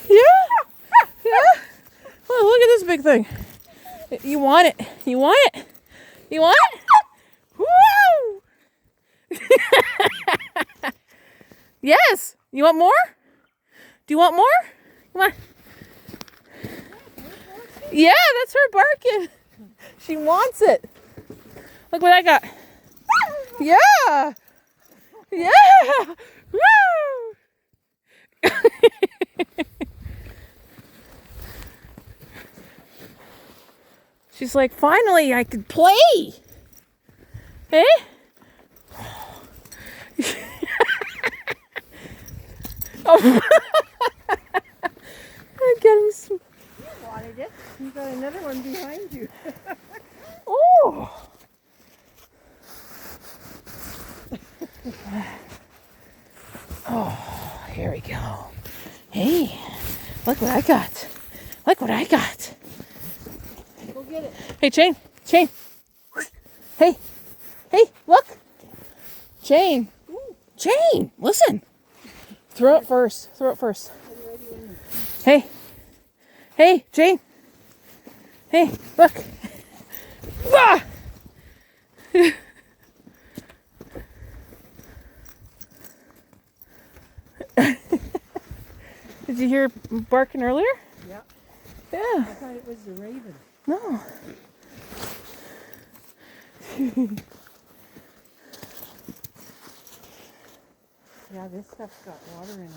Yeah. Yeah. Oh, look at this big thing. You want it? You want it? You want it? Woo! Yes. You want more? Do you want more? Come on. Yeah, that's her barking. She wants it. Look what I got. Yeah. Yeah. Woo! She's like, finally I could play. Hey? Oh. I'm getting some. You wanted it. You got another one behind you. Oh. Oh, here we go. Hey, look what I got. Look what I got. Go get it. Hey, Jane. Jane. Hey. Hey, look. Jane. Jane, listen. Throw it first. Throw it first. Hey. Hey, Jane. Hey, look. Ah! Did you hear barking earlier? Yeah. Yeah. I thought it was the raven. No. Yeah, this stuff's got water in it.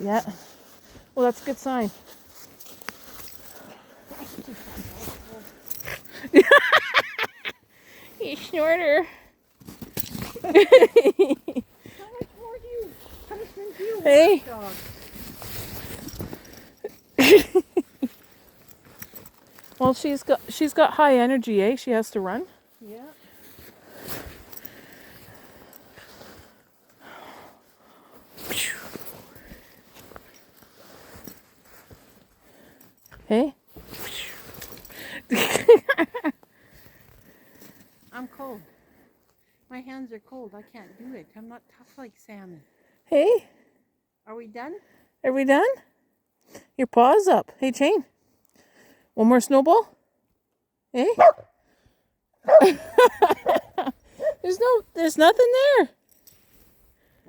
Yeah. Well, that's a good sign. You snorter. How much more do you? Punishment do you Hey. want, dog? Well, she's got high energy, eh? She has to run. Yeah. Hey. I'm cold. My hands are cold. I can't do it. I'm not tough like Sammy. Hey. Are we done? Are we done? Your paw's up. Hey, Jane. One more snowball? Eh? There's nothing there.